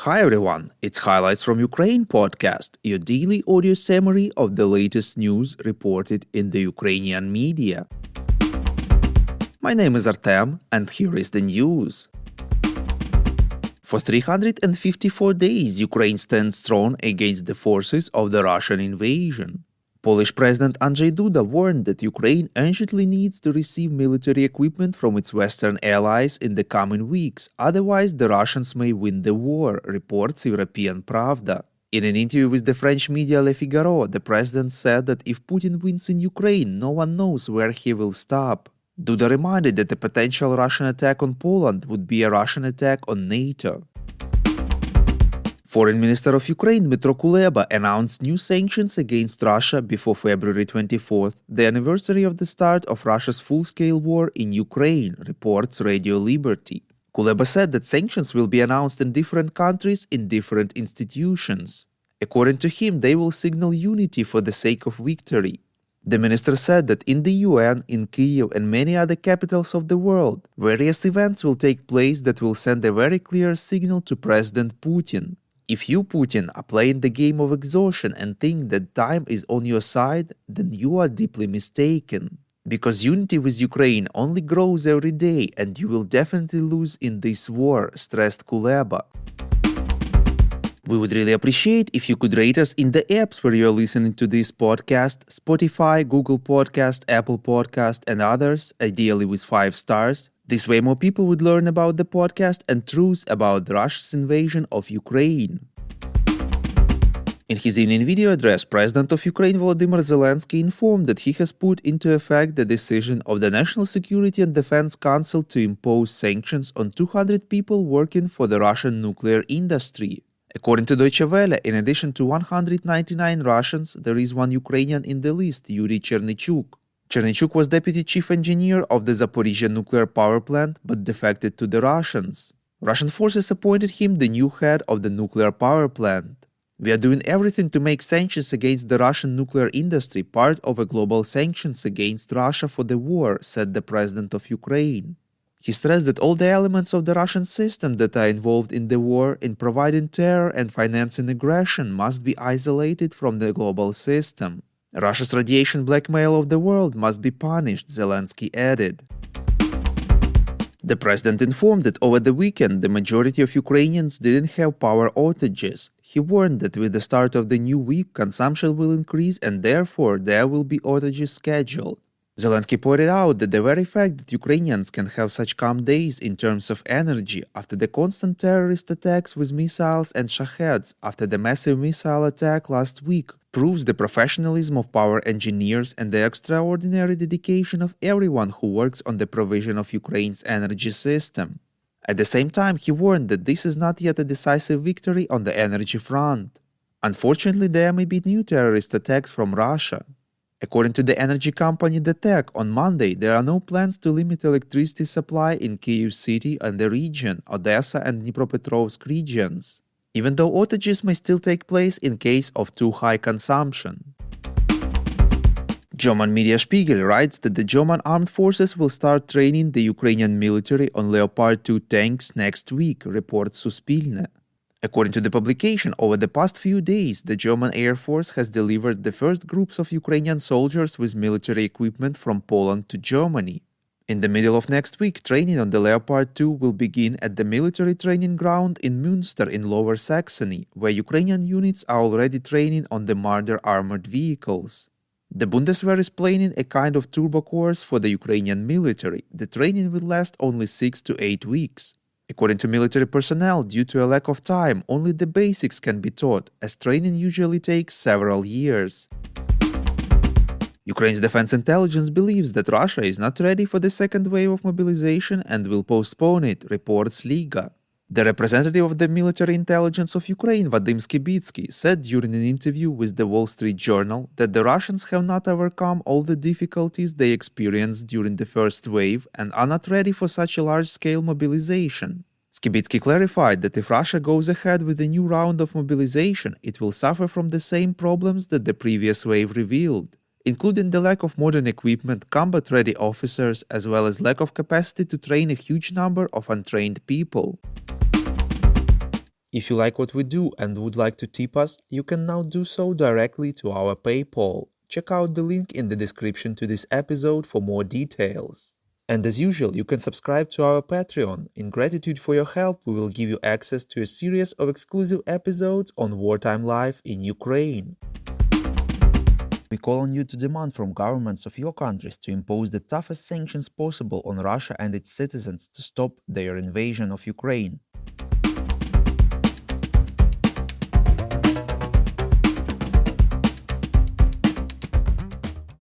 Hi everyone, it's Highlights from Ukraine podcast, your daily audio summary of the latest news reported in the Ukrainian media. My name is Artem, and here is the news. For 354 days, Ukraine stands strong against the forces of the Russian invasion. Polish President Andrzej Duda warned that Ukraine urgently needs to receive military equipment from its Western allies in the coming weeks, otherwise the Russians may win the war, reports European Pravda. In an interview with the French media Le Figaro, the president said that if Putin wins in Ukraine, no one knows where he will stop. Duda reminded that a potential Russian attack on Poland would be a Russian attack on NATO. Foreign Minister of Ukraine Dmytro Kuleba announced new sanctions against Russia before February 24th, the anniversary of the start of Russia's full-scale war in Ukraine, reports Radio Liberty. Kuleba said that sanctions will be announced in different countries in different institutions. According to him, they will signal unity for the sake of victory. The minister said that in the UN, in Kyiv and many other capitals of the world, various events will take place that will send a very clear signal to President Putin. If you, Putin, are playing the game of exhaustion and think that time is on your side, then you are deeply mistaken. Because unity with Ukraine only grows every day and you will definitely lose in this war, stressed Kuleba. We would really appreciate if you could rate us in the apps where you are listening to this podcast: Spotify, Google Podcast, Apple Podcast, and others, ideally with 5 stars. This way more people would learn about the podcast and truths about Russia's invasion of Ukraine. In his evening video address, President of Ukraine Volodymyr Zelensky informed that he has put into effect the decision of the National Security and Defense Council to impose sanctions on 200 people working for the Russian nuclear industry. According to Deutsche Welle, in addition to 199 Russians, there is one Ukrainian in the list, Yuri Chernychuk. Chernychuk was deputy chief engineer of the Zaporizhzhia nuclear power plant, but defected to the Russians. Russian forces appointed him the new head of the nuclear power plant. We are doing everything to make sanctions against the Russian nuclear industry part of a global sanctions against Russia for the war, said the president of Ukraine. He stressed that all the elements of the Russian system that are involved in the war in providing terror and financing aggression must be isolated from the global system. Russia's radiation blackmail of the world must be punished, Zelensky added. The president informed that over the weekend the majority of Ukrainians didn't have power outages. He warned that with the start of the new week, consumption will increase and therefore there will be outages scheduled. Zelensky pointed out that the very fact that Ukrainians can have such calm days in terms of energy after the constant terrorist attacks with missiles and Shaheds after the massive missile attack last week proves the professionalism of power engineers and the extraordinary dedication of everyone who works on the provision of Ukraine's energy system. At the same time, he warned that this is not yet a decisive victory on the energy front. Unfortunately, there may be new terrorist attacks from Russia. According to the energy company DTEK, on Monday there are no plans to limit electricity supply in Kyiv city and the region, Odessa and Dnipropetrovsk regions, even though outages may still take place in case of too high consumption. German media Spiegel writes that the German armed forces will start training the Ukrainian military on Leopard 2 tanks next week, reports Suspilne. According to the publication, over the past few days, the German Air Force has delivered the first groups of Ukrainian soldiers with military equipment from Poland to Germany. In the middle of next week, training on the Leopard 2 will begin at the military training ground in Münster in Lower Saxony, where Ukrainian units are already training on the Marder armored vehicles. The Bundeswehr is planning a kind of turbo course for the Ukrainian military. The training will last only 6 to 8 weeks. According to military personnel, due to a lack of time, only the basics can be taught, as training usually takes several years. Ukraine's defense intelligence believes that Russia is not ready for the second wave of mobilization and will postpone it, reports Liga. The representative of the military intelligence of Ukraine, Vadim Skibitsky, said during an interview with the Wall Street Journal that the Russians have not overcome all the difficulties they experienced during the first wave and are not ready for such a large-scale mobilization. Skibitsky clarified that if Russia goes ahead with a new round of mobilization, it will suffer from the same problems that the previous wave revealed, including the lack of modern equipment, combat-ready officers, as well as lack of capacity to train a huge number of untrained people. If you like what we do and would like to tip us, you can now do so directly to our PayPal. Check out the link in the description to this episode for more details. And as usual, you can subscribe to our Patreon. In gratitude for your help, we will give you access to a series of exclusive episodes on wartime life in Ukraine. We call on you to demand from governments of your countries to impose the toughest sanctions possible on Russia and its citizens to stop their invasion of Ukraine.